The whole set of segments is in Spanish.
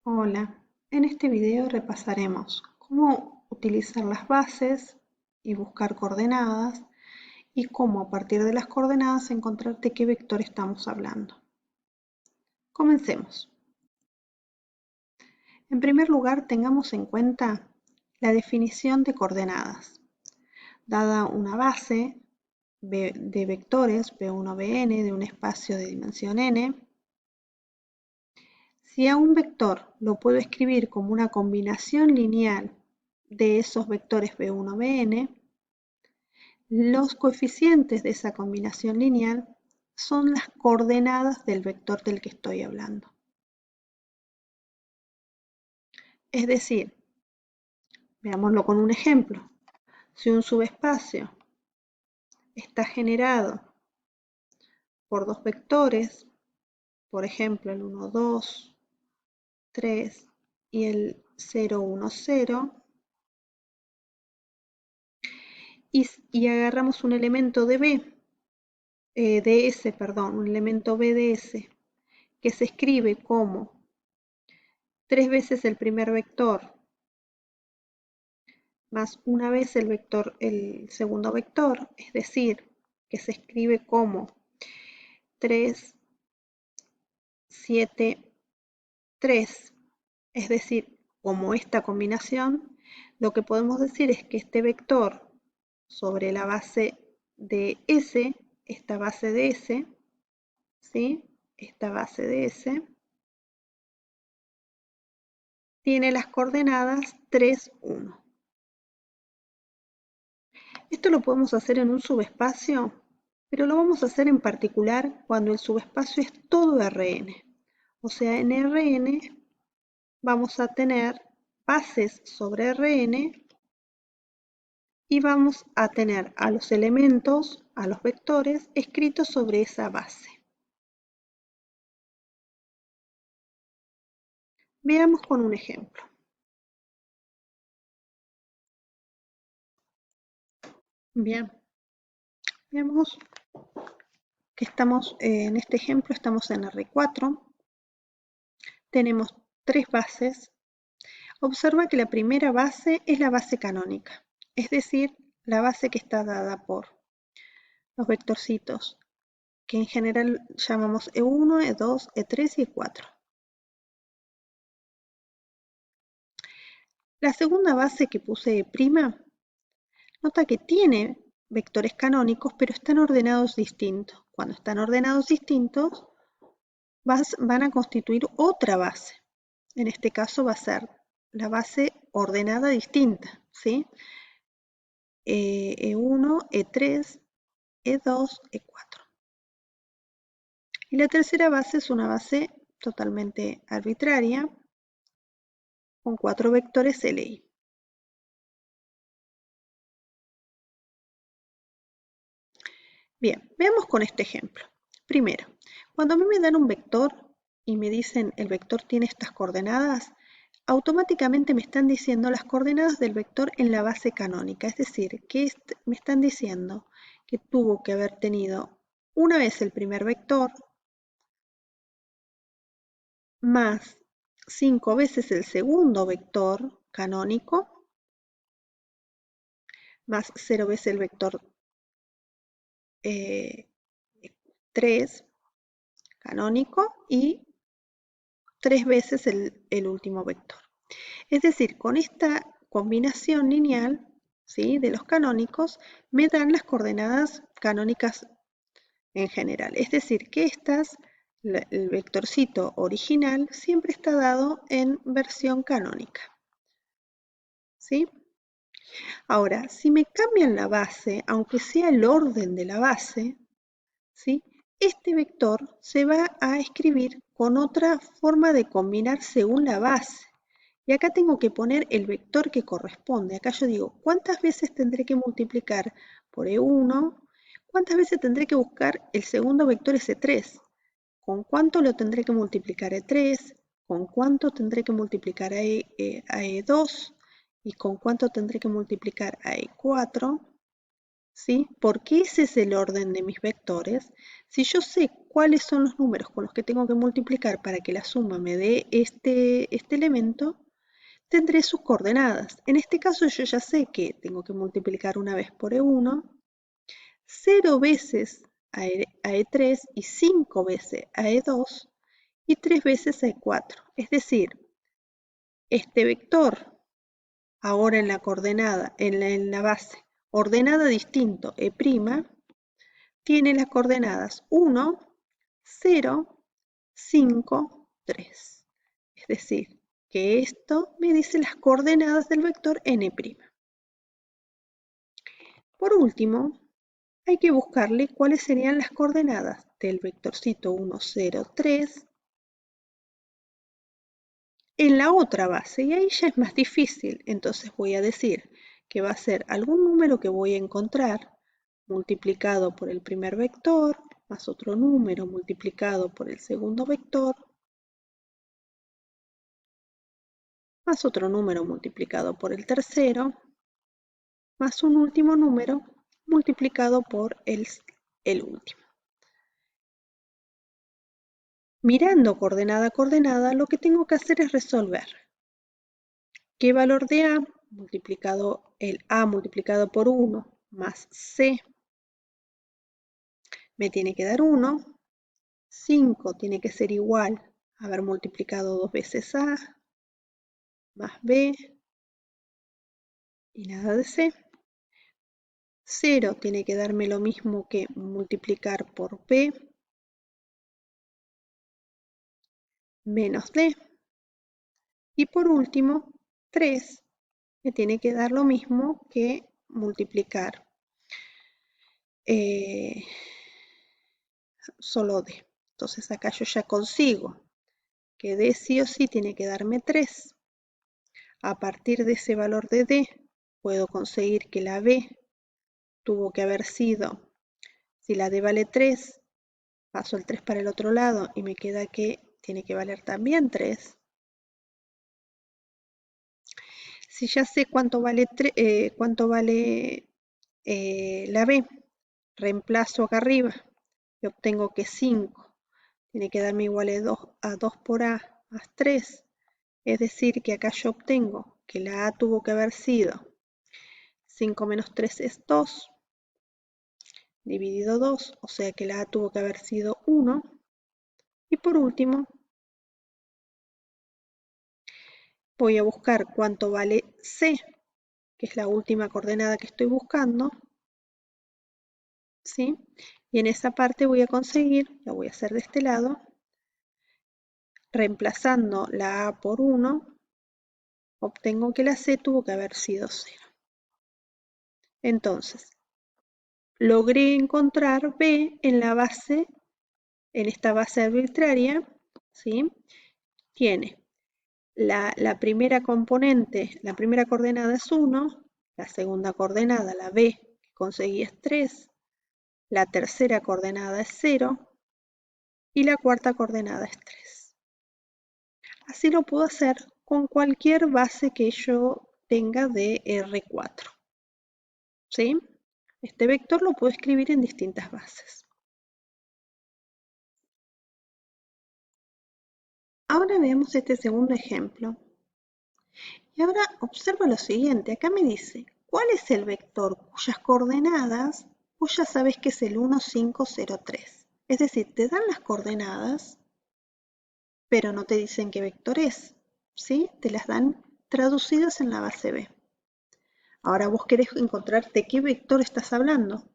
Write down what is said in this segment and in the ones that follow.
Hola, en este video repasaremos cómo utilizar las bases y buscar coordenadas y cómo a partir de las coordenadas encontrar de qué vector estamos hablando. Comencemos. En primer lugar, tengamos en cuenta la definición de coordenadas. Dada una base de vectores B1, Bn de un espacio de dimensión n, si a un vector lo puedo escribir como una combinación lineal de esos vectores B1, Bn, los coeficientes de esa combinación lineal son las coordenadas del vector del que estoy hablando. Es decir, veámoslo con un ejemplo. Si un subespacio está generado por dos vectores, por ejemplo el 1, 2, 3 y el 0, 1, 0, y agarramos un elemento de S, un elemento B de S, que se escribe como 3 veces el primer vector más una vez el segundo vector, es decir, que se escribe como 3, 7, 3, es decir, como esta combinación, lo que podemos decir es que este vector sobre la base de S, esta base de S, ¿sí? Esta base de S, tiene las coordenadas 3, 1. Esto lo podemos hacer en un subespacio, pero lo vamos a hacer en particular cuando el subespacio es todo Rn. O sea, en Rn vamos a tener bases sobre Rn y vamos a tener a los elementos, a los vectores, escritos sobre esa base. Veamos con un ejemplo. Bien, veamos que estamos, en este ejemplo estamos en R4, tenemos tres bases. Observa que la primera base es la base canónica, es decir, la base que está dada por los vectorcitos, que en general llamamos E1, E2, E3 y E4. La segunda base que puse E', nota que tiene vectores canónicos, pero están ordenados distintos. Cuando están ordenados distintos, van a constituir otra base. En este caso va a ser la base ordenada distinta, ¿sí? E1, E3, E2, E4. Y la tercera base es una base totalmente arbitraria, con 4 vectores Li. Bien, veamos con este ejemplo. Primero, cuando a mí me dan un vector y me dicen el vector tiene estas coordenadas, automáticamente me están diciendo las coordenadas del vector en la base canónica. Es decir, que me están diciendo que tuvo que haber tenido una vez el primer vector más 5 veces el segundo vector canónico más 0 veces el vector 3 canónico y 3 veces el último vector. Es decir, con esta combinación lineal, ¿sí?, de los canónicos, me dan las coordenadas canónicas en general. Es decir, que el vectorcito original siempre está dado en versión canónica, ¿sí? Ahora, si me cambian la base, aunque sea el orden de la base, ¿sí?, este vector se va a escribir con otra forma de combinar según la base. Y acá tengo que poner el vector que corresponde. Acá yo digo, ¿cuántas veces tendré que multiplicar por E1? ¿Cuántas veces tendré que buscar el segundo vector S3? ¿Con cuánto lo tendré que multiplicar a E3? ¿Con cuánto tendré que multiplicar a E2? ¿Y con cuánto tendré que multiplicar a E4? ¿Sí? Porque ese es el orden de mis vectores Si yo sé cuáles son los números con los que tengo que multiplicar para que la suma me dé este elemento, tendré sus coordenadas. En este caso yo ya sé que tengo que multiplicar una vez por E1, 0 veces a E3 y 5 veces a E2 y 3 veces a E4. Es decir, este vector ahora en la coordenada, en la base, ordenada distinto E', tiene las coordenadas 1, 0, 5, 3. Es decir, que esto me dice las coordenadas del vector n'. Por último, hay que buscarle cuáles serían las coordenadas del vectorcito 1, 0, 3 en la otra base, y ahí ya es más difícil. Entonces voy a decir que va a ser algún número que voy a encontrar multiplicado por el primer vector, más otro número multiplicado por el segundo vector, más otro número multiplicado por el tercero, más un último número multiplicado por el último. Mirando coordenada a coordenada, lo que tengo que hacer es resolver qué valor de A multiplicado el A multiplicado por 1 más C me tiene que dar 1. 5 tiene que ser igual a haber multiplicado 2 veces A más B y nada de C. 0 tiene que darme lo mismo que multiplicar por B menos D. Y por último, 3 me tiene que dar lo mismo que multiplicar solo D. Entonces acá yo ya consigo que D sí o sí tiene que darme 3. A partir de ese valor de D, puedo conseguir que la B tuvo que haber sido, si la D vale 3, paso el 3 para el otro lado y me queda que tiene que valer también 3. Si ya sé cuánto vale la B, reemplazo acá arriba y obtengo que 5 tiene que darme igual a 2 por A más 3. Es decir, que acá yo obtengo que la A tuvo que haber sido 5 menos 3 es 2, dividido 2, o sea que la A tuvo que haber sido 1. Y por último, voy a buscar cuánto vale C, que es la última coordenada que estoy buscando, ¿sí? Y en esa parte voy a conseguir, la voy a hacer de este lado, reemplazando la A por 1, obtengo que la C tuvo que haber sido 0. Entonces, logré encontrar B en la base, en esta base arbitraria, ¿sí? Tiene la primera componente, la primera coordenada es 1, la segunda coordenada, la B, que conseguí es 3, la tercera coordenada es 0 y la cuarta coordenada es 3. Así lo puedo hacer con cualquier base que yo tenga de R4. ¿Sí? Este vector lo puedo escribir en distintas bases. Ahora veamos este segundo ejemplo. Y ahora observa lo siguiente. Acá me dice, ¿cuál es el vector cuyas coordenadas vos ya sabes que es el 1, 5, 0, 3? Es decir, te dan las coordenadas, pero no te dicen qué vector es, ¿sí? Te las dan traducidas en la base B. Ahora vos querés encontrar de qué vector estás hablando,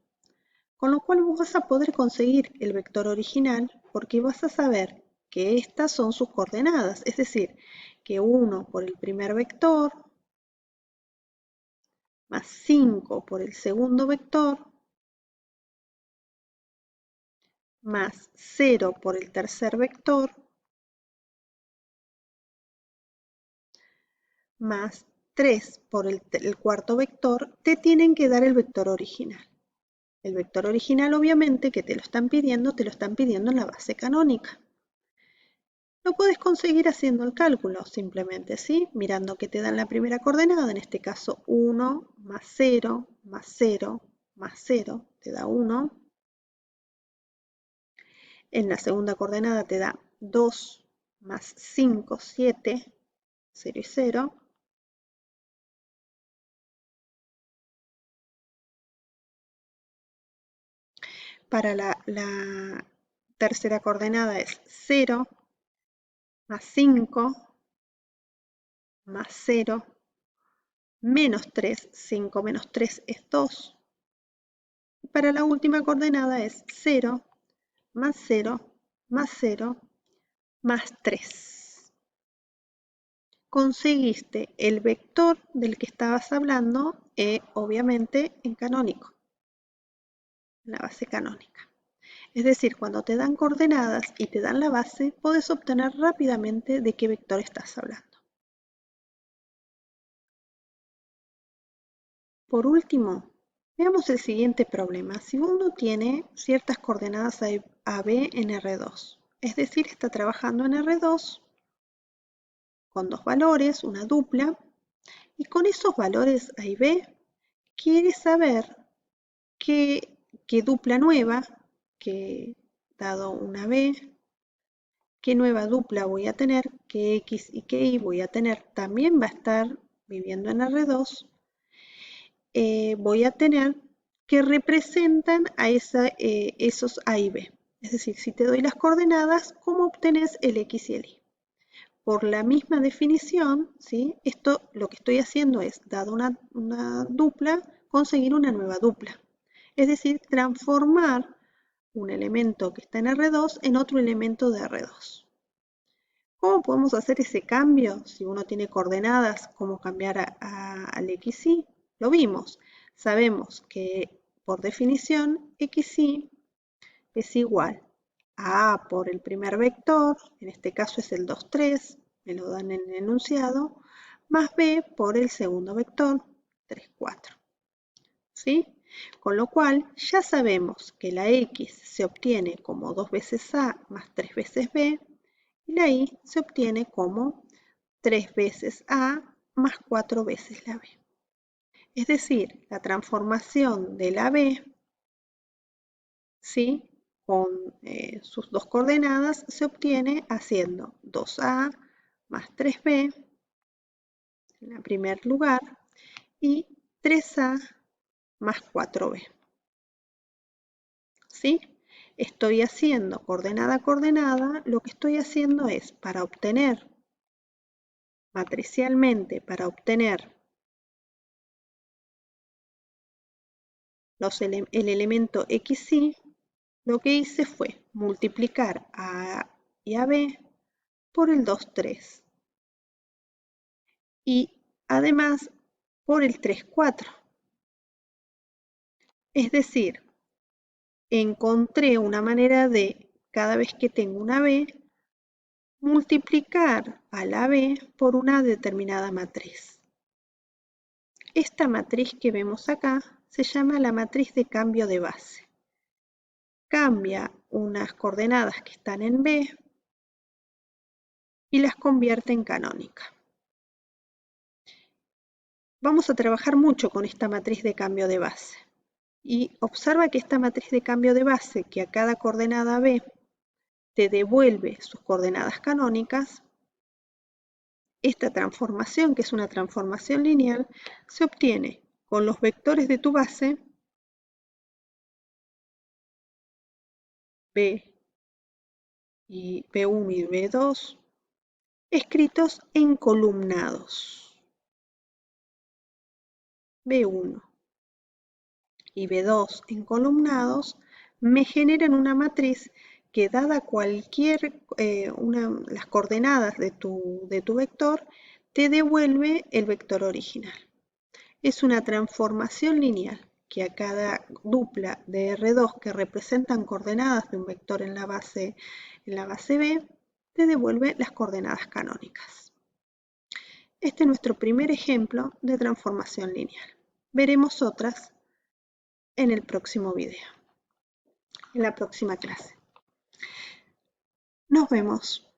con lo cual vos vas a poder conseguir el vector original porque vas a saber que estas son sus coordenadas, es decir, que 1 por el primer vector más 5 por el segundo vector más 0 por el tercer vector más 3 por el cuarto vector te tienen que dar el vector original. El vector original, obviamente, que te lo están pidiendo en la base canónica. Lo puedes conseguir haciendo el cálculo, simplemente, ¿sí? Mirando que te dan la primera coordenada, en este caso 1 más 0 más 0 más 0, te da 1. En la segunda coordenada te da 2 más 5, 7, 0 y 0. Para la tercera coordenada es 0 más 5 más 0 menos 3. 5 menos 3 es 2. Y para la última coordenada es 0 más 0 más 0 más 3. Conseguiste el vector del que estabas hablando, obviamente en canónico, en la base canónica. Es decir, cuando te dan coordenadas y te dan la base, podés obtener rápidamente de qué vector estás hablando. Por último, veamos el siguiente problema. Si uno tiene ciertas coordenadas A, B en R2, es decir, está trabajando en R2 con dos valores, una dupla, y con esos valores A y B, quiere saber qué dupla nueva, que dado una B, qué nueva dupla voy a tener, qué X y qué Y voy a tener, también va a estar viviendo en R2, voy a tener que representan a esos A y B. Es decir, si te doy las coordenadas, ¿cómo obtenés el X y el Y? Por la misma definición, ¿sí? Esto lo que estoy haciendo es, dado una dupla, conseguir una nueva dupla. Es decir, transformar un elemento que está en R2 en otro elemento de R2. ¿Cómo podemos hacer ese cambio? Si uno tiene coordenadas, ¿cómo cambiar al XY? Lo vimos. Sabemos que por definición XY es igual a A por el primer vector, en este caso es el 2, 3, me lo dan en el enunciado, más B por el segundo vector, 3, 4. ¿Sí? Con lo cual ya sabemos que la X se obtiene como 2 veces A más 3 veces B, y la Y se obtiene como 3 veces A más 4 veces la B. Es decir, la transformación de la B, ¿sí?, con sus dos coordenadas se obtiene haciendo 2A más 3B en el primer lugar y 3A más 4B. ¿Sí? Estoy haciendo coordenada a coordenada, lo que estoy haciendo es para obtener matricialmente, para obtener el elemento XY, lo que hice fue multiplicar a A y a B por el 2, 3 y además por el 3, 4. Es decir, encontré una manera de, cada vez que tengo una B, multiplicar a la B por una determinada matriz. Esta matriz que vemos acá se llama la matriz de cambio de base. Cambia unas coordenadas que están en B y las convierte en canónica. Vamos a trabajar mucho con esta matriz de cambio de base. Y observa que esta matriz de cambio de base, que a cada coordenada B te devuelve sus coordenadas canónicas, esta transformación, que es una transformación lineal, se obtiene con los vectores de tu base B y B1 y B2 escritos en columnados. B1 y B2 en columnados me generan una matriz que, dada las coordenadas de tu vector, te devuelve el vector original. Es una transformación lineal que a cada dupla de R2 que representan coordenadas de un vector en la base B, te devuelve las coordenadas canónicas. Este es nuestro primer ejemplo de transformación lineal. Veremos otras en el próximo video, en la próxima clase. Nos vemos.